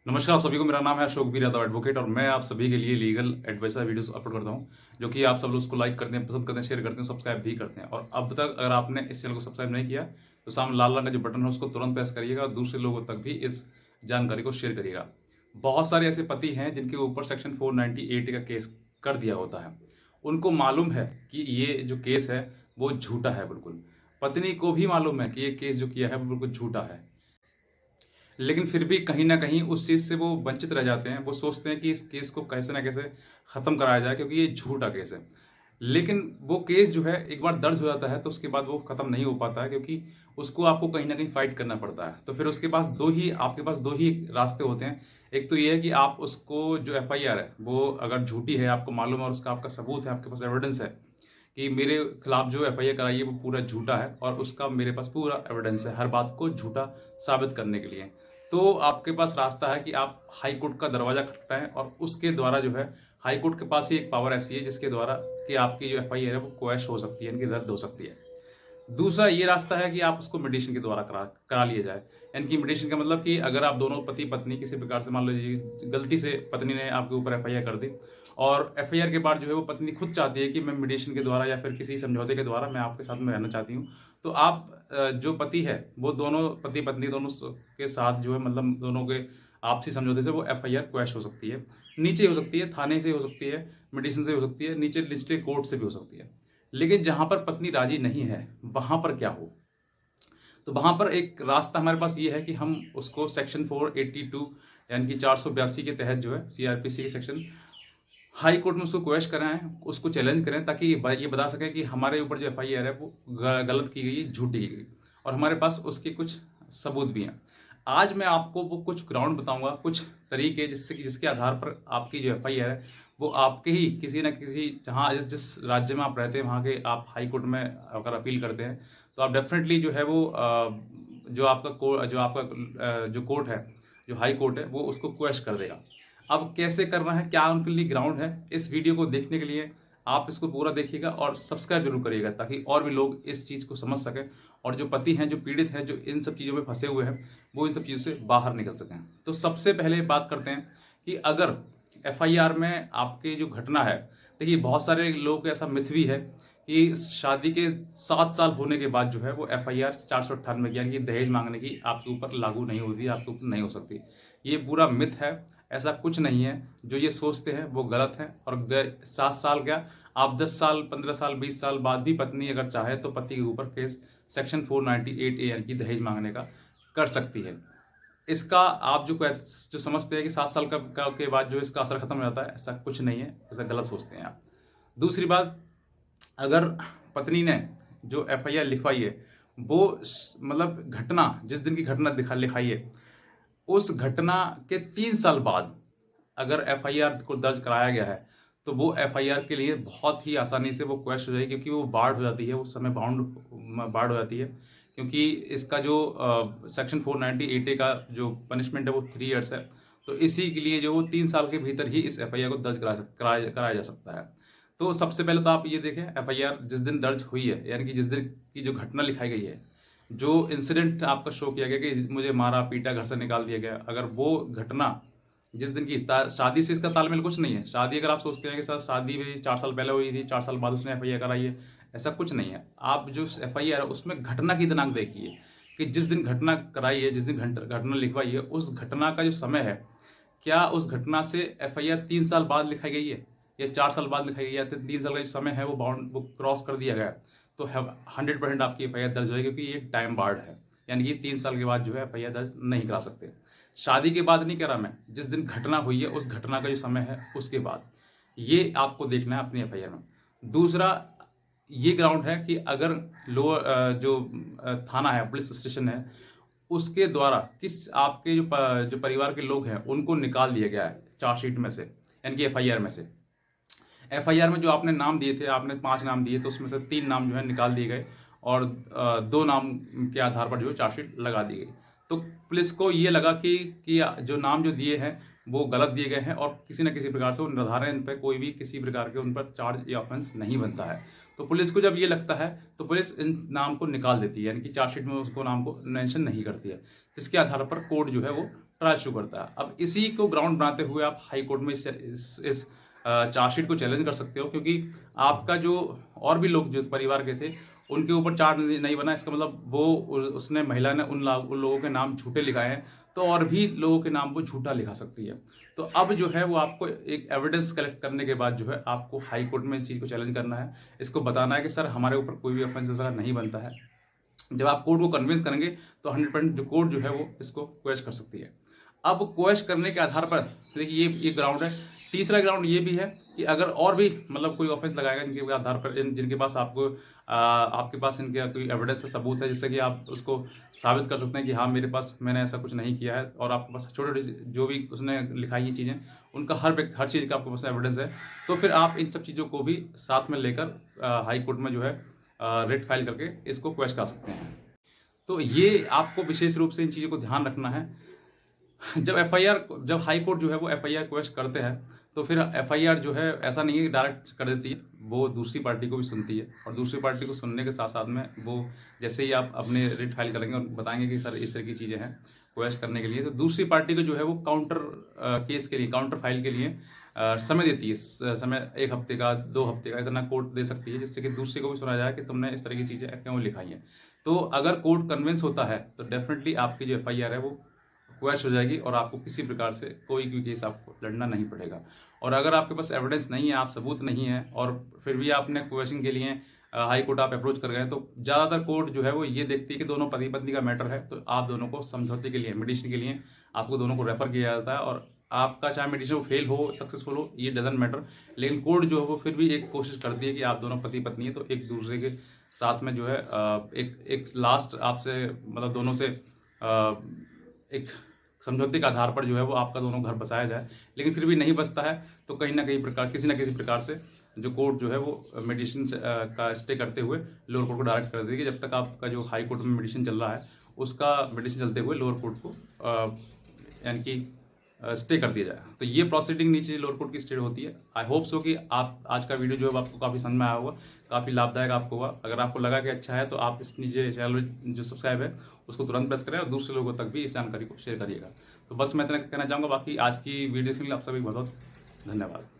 नमस्कार आप सभी को। मेरा नाम है अशोक वीर यादव एडवोकेट और मैं आप सभी के लिए लीगल एडवाइजर वीडियोस अपलोड करता हूं, जो कि आप सब लोग उसको लाइक करते हैं, पसंद करते हैं, शेयर करते हैं, सब्सक्राइब भी करते हैं। और अब तक अगर आपने इस चैनल को सब्सक्राइब नहीं किया तो सामने लाल रंग का जो बटन है उसको तुरंत प्रेस करिएगा और दूसरे लोगों तक भी इस जानकारी को शेयर करिएगा। बहुत सारे ऐसे पति हैं जिनके ऊपर सेक्शन 498 का केस कर दिया होता है। उनको मालूम है कि ये जो केस है वो झूठा है बिल्कुल। पत्नी को भी मालूम है कि ये केस जो किया है वो बिल्कुल झूठा है, लेकिन फिर भी कहीं न कहीं उस चीज़ से वो वंचित रह जाते हैं। वो सोचते हैं कि इस केस को कैसे न कैसे ख़त्म कराया जाए, क्योंकि ये झूठा केस है। लेकिन वो केस जो है एक बार दर्ज हो जाता है तो उसके बाद वो ख़त्म नहीं हो पाता है, क्योंकि उसको आपको कहीं न कहीं फ़ाइट करना पड़ता है। तो फिर उसके पास 2 ही आपके पास 2 ही रास्ते होते हैं। एक तो ये है कि आप उसको जो एफ़आईआर है वो अगर झूठी है, आपको मालूम है और उसका आपका सबूत है, आपके पास एविडेंस है कि मेरे खिलाफ जो एफ़आईआर कराई है वो पूरा झूठा है और उसका मेरे पास पूरा एविडेंस है हर बात को झूठा साबित करने के लिए। तो आपके पास रास्ता है कि आप हाई कोर्ट का दरवाज़ा खटखटाएँ और उसके द्वारा जो है हाई कोर्ट के पास ही एक पावर ऐसी है जिसके द्वारा कि आपकी जो एफ़आईआर है वो क्वैश हो सकती है, यानी कि रद्द हो सकती है। दूसरा ये रास्ता है कि आप उसको मेडिएशन के द्वारा करा करा लिया जाए। यानी कि मेडिएशन का मतलब कि अगर आप दोनों पति-पत्नी किसी प्रकार से मान लीजिए गलती से पत्नी ने आपके ऊपर एफ़आईआर कर दी और एफ़आईआर के बाद जो है वो पत्नी खुद चाहती है कि मैं मेडिएशन के द्वारा या फिर किसी समझौते के द्वारा मैं आपके साथ में रहना चाहती हूँ। तो आप जो पति है वो दोनों पति-पत्नी दोनों के साथ जो है मतलब दोनों के आपसी समझौते से वो एफ़आईआर क्वैश हो सकती है। नीचे हो सकती है, थाने से हो सकती है, मेडिएशन से हो सकती है, नीचे निचले कोर्ट से भी हो सकती है। लेकिन जहाँ पर पत्नी राज़ी नहीं है, वहाँ पर क्या हो? तो वहाँ पर एक रास्ता हमारे पास ये है कि हम उसको सेक्शन 482 यानी कि 482 के तहत जो है सीआरपीसी के सेक्शन हाई कोर्ट में उसको क्वेश कराएँ, उसको चैलेंज करें ताकि ये बता सकें कि हमारे ऊपर जो एफआईआर है वो गलत की गई है, झूठी की गई और हमारे पास उसके कुछ सबूत भी हैं। आज मैं आपको वो कुछ ग्राउंड बताऊँगा, कुछ तरीके जिसके आधार पर आपकी जो एफआईआर है वो आपके ही किसी न किसी जहाँ जिस राज्य में आप रहते हैं वहाँ के आप हाई कोर्ट में अगर अपील करते हैं, तो आप डेफ़िनेटली जो है वो जो कोर्ट है, जो हाई कोर्ट है, वो उसको क्वेश कर देगा। अब कैसे करना है, क्या उनके लिए ग्राउंड है, इस वीडियो को देखने के लिए आप इसको पूरा देखिएगा और सब्सक्राइब ज़रूर करिएगा ताकि और भी लोग इस चीज़ को समझ सकें और जो पति हैं, जो पीड़ित हैं, जो इन सब चीज़ों में फँसे हुए हैं, वो इन सब चीज़ों से बाहर निकल सकें। तो सबसे पहले बात करते हैं कि अगर एफआईआर में आपकी जो घटना है, देखिए बहुत सारे लोगों को ऐसा मिथ भी है कि शादी के 7 साल होने के बाद जो है वो एफआईआर 498 यानी कि दहेज माँगने की आपके ऊपर लागू नहीं होती, आपके ऊपर नहीं हो सकती। ये पूरा मिथ है, ऐसा कुछ नहीं है। जो ये सोचते हैं वो गलत है और 7 साल क्या, आप 10 साल, 15 साल, 20 साल बाद भी पत्नी अगर चाहे तो पति के ऊपर केस सेक्शन 498 ए यानी कि दहेज माँगने का कर सकती है। इसका आप जो समझते हैं कि 7 साल के बाद जो इसका असर खत्म हो जाता है, ऐसा कुछ नहीं है, ऐसा गलत सोचते हैं आप। दूसरी बात, अगर पत्नी ने जो एफआईआर लिखवाई है, वो मतलब घटना जिस दिन की घटना दिखा लिखाई है, उस घटना के 3 साल बाद अगर एफआईआर को दर्ज कराया गया है, तो वो एफआईआर के लिए बहुत ही आसानी से वो क्वैश हो जाएगी, क्योंकि वो बार्ड हो जाती है, उस समय बार्ड हो जाती है। क्योंकि इसका जो सेक्शन 498 ए का जो पनिशमेंट है वो 3 इयर्स है। तो इसी के लिए जो वो 3 साल के भीतर ही इस एफआईआर को दर्ज कराया जा सकता है। तो सबसे पहले तो आप ये देखें, एफआईआर जिस दिन दर्ज हुई है, यानी कि जिस दिन की जो घटना लिखाई गई है, जो इंसिडेंट आपका शो किया गया कि मुझे मारा, पीटा, घर से निकाल दिया गया, अगर वो घटना जिस दिन की शादी से इसका तालमेल कुछ नहीं है। शादी अगर आप सोचते हैं कि सर शादी भी 4 साल पहले हुई थी, 4 साल बाद उसने एफआईआर कराई है, ऐसा कुछ नहीं है। आप जो एफआईआर है उसमें घटना की दिनांक देखिए कि जिस दिन घटना कराई है, जिस दिन घटना लिखवाई है, उस घटना का जो समय है, क्या उस घटना से एफआईआर 3 साल बाद लिखाई गई है या 4 साल बाद लिखाई गई है या 3 साल का जो समय है वो क्रॉस कर दिया गया है, तो 100% आपकी एफआईआर दर्ज होगी, क्योंकि ये टाइम बार्ड है। यानी कि 3 साल के बाद जो है एफआईआर दर्ज नहीं करा सकते। शादी के बाद नहीं करा मैं, जिस दिन घटना हुई है उस घटना का जो समय है उसके बाद, ये आपको देखना है अपनी एफआईआर में। दूसरा ये ग्राउंड है कि अगर थाना है, पुलिस स्टेशन है, उसके द्वारा आपके जो परिवार के लोग हैं उनको निकाल दिया गया है चार्जशीट में से, यानी कि एफआईआर में से। एफआईआर में जो आपने नाम दिए थे, आपने 5 नाम दिए, तो उसमें से 3 नाम जो है निकाल दिए गए और 2 नाम के आधार पर जो है चार्जशीट लगा दी गई। तो पुलिस को ये लगा कि जो नाम जो दिए हैं वो गलत दिए गए हैं और किसी न किसी प्रकार से वो निर्धारण इन पे कोई भी किसी प्रकार के उन पर चार्ज या ऑफेंस नहीं बनता है। तो पुलिस को जब ये लगता है तो पुलिस इन नाम को निकाल देती है, यानी कि चार्जशीट में उसको नाम को मेंशन नहीं करती है, जिसके आधार पर कोर्ट जो है वो ट्रायल शुरू करता है। अब इसी को ग्राउंड बनाते हुए आप हाई कोर्ट में इस चार्जशीट को चैलेंज कर सकते हो, क्योंकि आपका जो और भी लोग जो परिवार के थे उनके ऊपर चार्ज नहीं बना, इसका मतलब वो उसने महिला ने उन लोगों के नाम झूठे लिखाए हैं, तो और भी लोगों के नाम वो झूठा लिखा सकती है। तो अब जो है वो आपको एक एविडेंस कलेक्ट करने के बाद जो है आपको हाई कोर्ट में इस चीज़ को चैलेंज करना है, इसको बताना है कि सर हमारे ऊपर कोई भी ऑफेंस ऐसा नहीं बनता है। जब आप कोर्ट को कन्विंस करेंगे तो 100% जो कोर्ट जो है वो इसको क्वेश कर सकती है। अब क्वेश करने के आधार पर देखिए ये ग्राउंड है। तीसरा ग्राउंड ये भी है कि अगर और भी मतलब कोई ऑफेंस लगाएगा इनके आधार पर, जिनके पास आपके पास इनके कोई एविडेंस है, सबूत है, जिससे कि आप उसको साबित कर सकते हैं कि हाँ मेरे पास मैंने ऐसा कुछ नहीं किया है, और आपके पास छोटी छोटी जो भी उसने लिखाई ये चीज़ें उनका हर चीज़ का आपके पास एविडेंस है, तो फिर आप इन सब चीज़ों को भी साथ में लेकर हाई कोर्ट में जो है रिट फाइल करके इसको क्वेश कर सकते हैं। तो ये आपको विशेष रूप से इन चीज़ों को ध्यान रखना है। जब हाई कोर्ट जो है वो एफआईआर क्वेश करते हैं, तो फिर एफआईआर जो है ऐसा नहीं है कि डायरेक्ट कर देती है, वो दूसरी पार्टी को भी सुनती है, और दूसरी पार्टी को सुनने के साथ साथ में वो जैसे ही आप अपने रिट फाइल करेंगे और बताएंगे कि सर इस तरह की चीज़ें हैं क्वेश करने के लिए, तो दूसरी पार्टी को जो है वो काउंटर केस के लिए, काउंटर फाइल के लिए समय देती है। समय 1 हफ्ते का, 2 हफ्ते का, इतना कोर्ट दे सकती है, जिससे कि दूसरे को भी सुना जाए कि तुमने इस तरह की चीज़ें क्यों लिखाई हैं। तो अगर कोर्ट कन्विंस होता है तो डेफिनेटली आपकी जो एफआईआर है वो क्वैश हो जाएगी, और आपको किसी प्रकार से कोई भी केस आपको लड़ना नहीं पड़ेगा। और अगर आपके पास एविडेंस नहीं है, आप सबूत नहीं है, और फिर भी आपने क्वेश्चन के लिए हाई कोर्ट आप अप्रोच कर गए, तो ज़्यादातर कोर्ट जो है वो ये देखती है कि दोनों पति पत्नी का मैटर है, तो आप दोनों को समझौते के लिए, मेडिएशन के लिए आपको दोनों को रेफर किया जाता है, और आपका चाहे मेडिएशन फेल हो सक्सेसफुल हो ये डजंट मैटर, लेकिन कोर्ट जो है वो फिर भी एक कोशिश करती है कि आप दोनों पति पत्नी है, तो एक दूसरे के साथ में जो है एक लास्ट आपसे मतलब दोनों से एक समझौते के आधार पर जो है वो आपका दोनों घर बसाया जाए। लेकिन फिर भी नहीं बसता है तो कहीं ना कहीं प्रकार किसी न किसी प्रकार से जो कोर्ट जो है वो मेडिसिन का स्टे करते हुए लोअर कोर्ट को डायरेक्ट कर देगी, जब तक आपका जो हाई कोर्ट में मेडिसिन चल रहा है उसका मेडिसिन चलते हुए लोअर कोर्ट को यानी कि स्टे कर दिया जाए। तो ये प्रोसीडिंग नीचे लोअर कोर्ट की स्टे होती है। आई होप सो कि आप आज का वीडियो जो है आपको काफ़ी समझ में आया होगा, काफ़ी लाभदायक आपको हुआ। अगर आपको लगा कि अच्छा है तो आप इस नीचे चैनल जो सब्सक्राइब है उसको तुरंत प्रेस करें और दूसरे लोगों तक भी इस जानकारी को शेयर करिएगा। तो बस मैं इतना कहना चाहूँगा, बाकी आज की वीडियो के लिए आप सभी बहुत बहुत धन्यवाद।